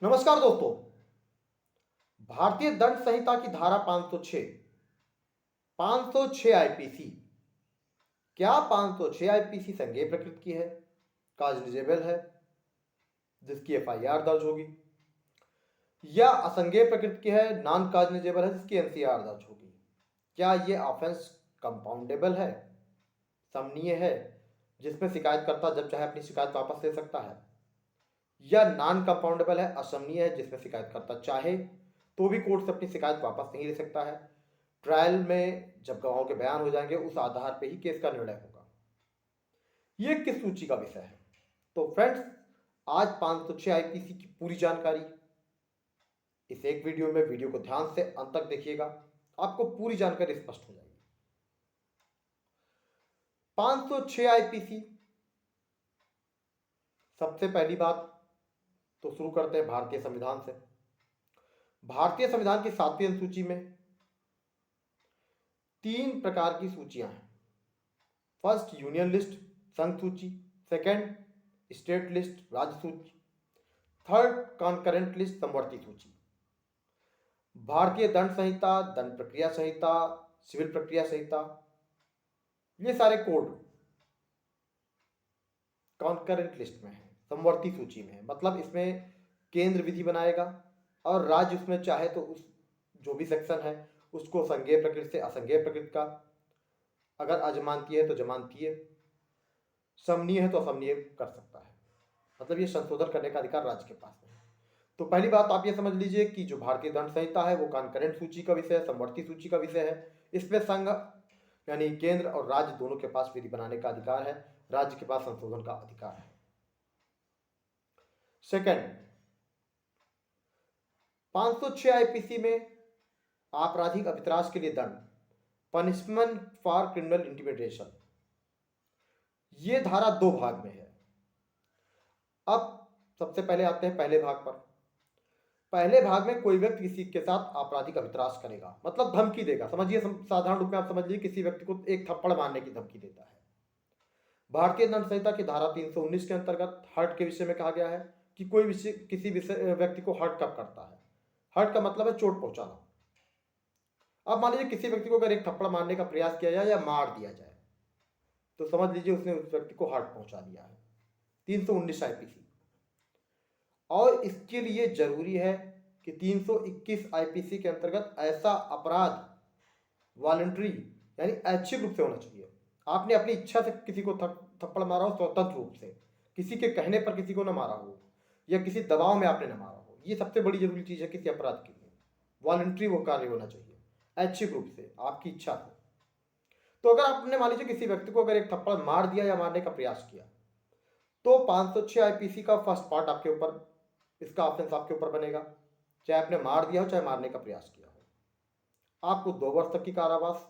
नमस्कार दोस्तों। भारतीय दंड संहिता की धारा 506 506 आईपीसी। क्या 506 आईपीसी संज्ञेय प्रकृति की है, कागनिजेबल है, जिसकी एफआईआर दर्ज होगी, या असंज्ञेय प्रकृति की है, नॉन कागनिजेबल है, जिसकी एनसीआर दर्ज होगी? क्या ये ऑफेंस कंपाउंडेबल है, समनीय है, जिसमें शिकायतकर्ता जब चाहे अपनी शिकायत वापस ले सकता है, या नॉन कंपाउंडेबल है, असमनीय है, जिसमें शिकायतकर्ता चाहे तो भी कोर्ट से अपनी शिकायत वापस नहीं ले सकता है? ट्रायल में जब गवाहों के बयान हो जाएंगे उस आधार पर ही केस का निर्णय होगा। ये किस सूची का विषय है? तो फ्रेंड्स, आज 506 आईपीसी की पूरी जानकारी इस एक वीडियो में। वीडियो को ध्यान से अंत तक देखिएगा, आपको पूरी जानकारी स्पष्ट हो जाएगी। 506 आईपीसी, सबसे पहली बात तो शुरू करते हैं भारतीय संविधान से। भारतीय संविधान की 7वीं अनुसूची में 3 प्रकार की सूचियां हैं। फर्स्ट, यूनियन लिस्ट, संघ सूची। सेकंड, स्टेट लिस्ट, राज्य सूची। थर्ड, कॉन्करेंट लिस्ट, समवर्ती सूची। भारतीय दंड संहिता, दंड प्रक्रिया संहिता, सिविल प्रक्रिया संहिता, ये सारे कोड कॉन्करेंट लिस्ट में है, समवर्ती सूची में है। मतलब इसमें केंद्र विधि बनाएगा और राज्य उसमें चाहे तो उस जो भी सेक्शन है उसको संज्ञेय प्रकृति से असंज्ञेय प्रकृति का, अगर अजमानतीय है तो जमानतीय, समनीय है तो असमनीय कर सकता है। मतलब ये संशोधन करने का अधिकार राज्य के पास है। तो पहली बात आप ये समझ लीजिए कि जो भारतीय दंड संहिता है वो कॉन्करेंट सूची का विषय है, समवर्ती सूची का विषय है। इसमें संघ यानी केंद्र और राज्य दोनों के पास विधि बनाने का अधिकार है, राज्य के पास संशोधन का अधिकार है। सेकंड, 506 आईपीसी में आपराधिक अभित्राश के लिए दंड, पनिशमेंट फॉर क्रिमिनल इंटिमिडेशन, ये धारा 2 भाग में है। अब सबसे पहले आते हैं पहले भाग पर। पहले भाग में कोई व्यक्ति किसी के साथ आपराधिक अभित्राश करेगा, मतलब धमकी देगा। समझिए, साधारण रूप में आप समझ लीजिए, किसी व्यक्ति को एक थप्पड़ मारने की धमकी देता है। भारतीय दंड संहिता की धारा 319 के अंतर्गत हर्ट के विषय में कहा गया है कि कोई विषय किसी व्यक्ति को हर्ट कब करता है। हर्ट का मतलब है चोट पहुंचाना। अब मान लीजिए किसी व्यक्ति को अगर एक थप्पड़ मारने का प्रयास किया जाए या मार दिया जाए तो समझ लीजिए उसने उस व्यक्ति को हर्ट पहुंचा दिया है, 319 आईपीसी। और इसके लिए जरूरी है कि 321 आईपीसी के अंतर्गत ऐसा अपराध वॉलंटरी यानी ऐच्छिक रूप से होना चाहिए। आपने अपनी इच्छा से किसी को थप्पड़ मारा हो, स्वतंत्र रूप से, किसी के कहने पर किसी को न मारा हो या किसी दबाव में आपने न मारा हो। ये सबसे बड़ी जरूरी चीज है किसी अपराध के लिए। वॉलंटरी वो कार्य होना चाहिए, ऐच्छिक रूप से, आपकी इच्छा से। तो अगर आपने मान लीजिए किसी व्यक्ति को अगर एक थप्पड़ मार दिया या मारने का प्रयास किया तो 506 आईपीसी का फर्स्ट पार्ट आपके ऊपर, इसका ऑफेंस आपके ऊपर बनेगा, चाहे आपने मार दिया हो चाहे मारने का प्रयास किया हो। आपको 2 वर्ष तक की कारावास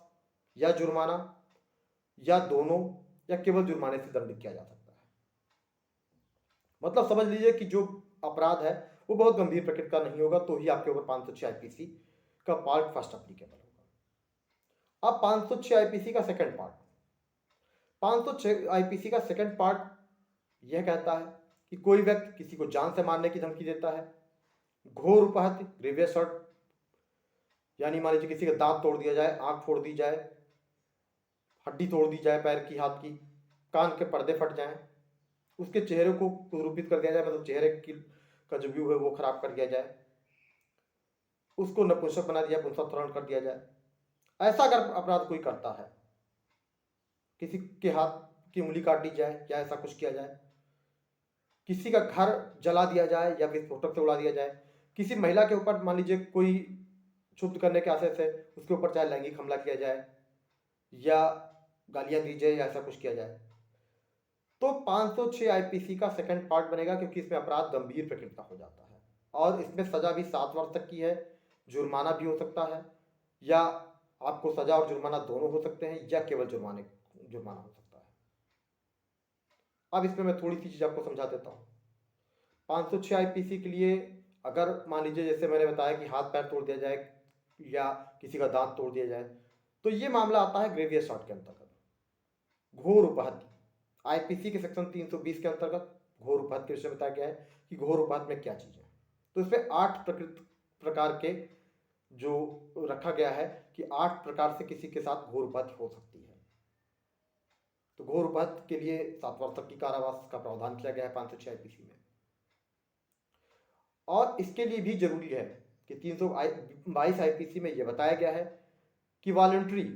या जुर्माना या दोनों या केवल जुर्माने से दंडित किया जा सकता है। मतलब समझ लीजिए कि जो अपराध है वो बहुत गंभीर प्रकृति का नहीं होगा तो ही आपके ऊपर 506 आईपीसी का पार्ट फर्स्ट अप्लीकेबल होगा। अब 506 आईपीसी का सेकंड पार्ट, 506 आईपीसी का सेकंड पार्ट यह कहता है कि कोई व्यक्ति किसी को जान से मारने की धमकी देता है, घोर उपहत्या, ग्रीवियस हर्ट, यानी मान लीजिए किसी का दांत तोड़ दिया जाए, आंख फोड़ दी जाए, हड्डी तोड़ दी जाए पैर की, हाथ की, कान के पर्दे फट जाएं, उसके चेहरे को कुरूपित कर दिया जाए, मतलब चेहरे की का जो व्यू है वो खराब कर दिया जाए, उसको नपुंसक बना दिया, पुंसक कर दिया जाए। ऐसा अगर अपराध कोई करता है, किसी के हाथ की उंगली काट दी जाए या ऐसा कुछ किया जाए, किसी का घर जला दिया जाए या विस्फोटक से उड़ा दिया जाए, किसी महिला के ऊपर मान लीजिए कोई क्षुब्ध करने के आशय से उसके ऊपर चाहे लैंगिक हमला किया जाए या गालियां दी जाए या ऐसा कुछ किया जाए, तो 506 आईपीसी का सेकंड पार्ट बनेगा, क्योंकि इसमें अपराध गंभीर प्रकृति का हो जाता है और इसमें सजा भी 7 वर्ष तक की है, जुर्माना भी हो सकता है, या आपको सजा और जुर्माना दोनों हो सकते हैं, या केवल जुर्माना हो सकता है। अब इसमें मैं थोड़ी सी चीज आपको समझा देता हूं। 506 आईपीसी के लिए अगर मान लीजिए जैसे मैंने बताया कि हाथ पैर तोड़ दिया जाए या किसी का दांत तोड़ दिया जाए, तो ये मामला आता है ग्रेवियस हर्ट के अंतर्गत, घोर उपहत्या। आईपीसी के सेक्शन 320 के अंतर्गत घोर उपहत्या के विषय में बताया गया है कि घोर उपहत्या में क्या चीज है। तो इसमें 8 प्रकार के जो रखा गया है कि 8 प्रकार से किसी के साथ घोर उपहत्य हो सकती है। तो घोर उपहत्य के लिए 7 वर्ष तक की कारावास का प्रावधान किया गया है 506 आईपीसी में। और इसके लिए भी जरूरी है कि 322 आईपीसी में यह बताया गया है कि वॉलंटरी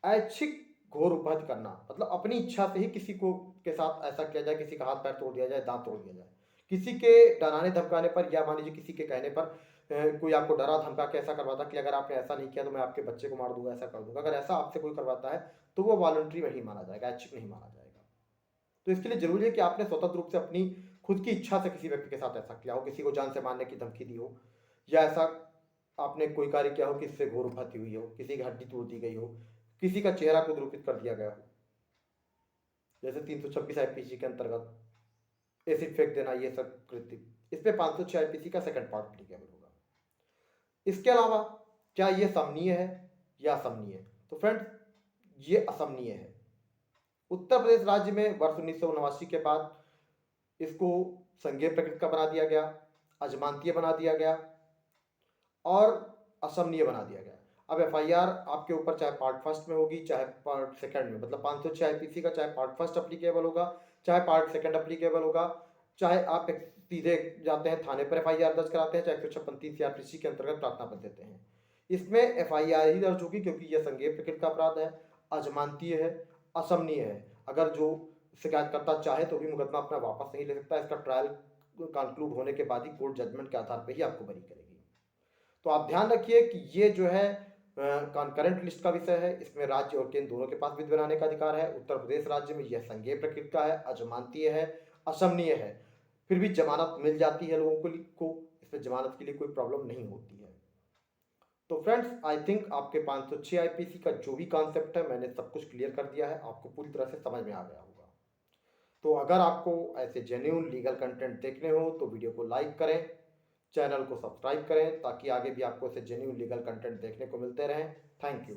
ऐच्छिक घोर उपहत्य करना, मतलब अपनी इच्छा से ही किसी को के साथ ऐसा किया जाए, किसी का हाथ पैर तोड़ दिया जाए, दांत तोड़ दिया जाए, किसी के डराने धमकाने पर, या मान लीजिए किसी के कहने पर कोई आपको डरा धमका के ऐसा करवाता कि अगर आपने ऐसा नहीं किया तो मैं आपके बच्चे को मार दूंगा, ऐसा कर दूंगा, अगर ऐसा आपसे कोई करवाता है तो वो वॉलंटरी नहीं माना जाएगा, ऐच्छिक नहीं माना जाएगा। तो इसके लिए जरूरी है कि आपने स्वतंत्र रूप से अपनी खुद की इच्छा से किसी व्यक्ति के साथ ऐसा किया हो, किसी को जान से मारने की धमकी दी हो, या ऐसा आपने कोई कार्य किया हो कि इससे घोर उपहत्य हुई हो, किसी की हड्डी तोड़ दी गई हो, किसी का चेहरा को द्रुपित कर दिया गया हो, जैसे 326 आईपीसी के अंतर्गत एसिड फेंक देना, ये सब कृत्य, इस पे 506 आईपीसी का सेकंड पार्ट एप्लीकेबल होगा। इसके अलावा क्या ये समनीय है या असमनीय है? तो फ्रेंड्स, ये असमनीय है। उत्तर प्रदेश राज्य में वर्ष 1979 के बाद इसको संज्ञेय प्रकृति का बना दिया गया, अजमानतीय बना दिया गया और असमनीय बना दिया गया। अब एफआईआर आपके ऊपर चाहे पार्ट फर्स्ट में होगी चाहे पार्ट सेकंड में, मतलब 506 आईपीसी का चाहे पार्ट फर्स्ट अप्लीकेबल होगा चाहे पार्ट सेकंड अप्लीकेबल होगा, चाहे आप सीधे जाते हैं थाने पर एफआईआर दर्ज कराते हैं, चाहे 156 सीआरपीसी के अंतर्गत प्रार्थना पत्र देते हैं, इसमें एफआईआर ही दर्ज होगी, क्योंकि यह संज्ञेय प्रकृति का अपराध है, अजमानतीय है, असमनीय है। अगर जो शिकायतकर्ता चाहे तो भी मुकदमा अपना वापस नहीं ले सकता, इसका ट्रायल कंक्लूड होने के बाद ही कोर्ट जजमेंट के आधार पर ही आपको बरी करेगी। तो आप ध्यान रखिए कि ये जो है कॉन्करेंट लिस्ट का विषय है, इसमें राज्य और केंद्र दोनों के पास विधि बनाने का अधिकार है। उत्तर प्रदेश राज्य में यह संज्ञेय प्रकृति का है, अजमानतीय है, असमनीय है, फिर भी जमानत मिल जाती है लोगों को, इसमें जमानत के लिए कोई प्रॉब्लम नहीं होती है। तो फ्रेंड्स, आई थिंक आपके 506 आईपीसी का जो भी कॉन्सेप्ट है मैंने सब कुछ क्लियर कर दिया है, आपको पूरी तरह से समझ में आ गया होगा। तो अगर आपको ऐसे जेन्युइन लीगल कंटेंट देखने हो तो वीडियो को लाइक करें, चैनल को सब्सक्राइब करें, ताकि आगे भी आपको ऐसे जेन्युइन लीगल कंटेंट देखने को मिलते रहें। Thank you.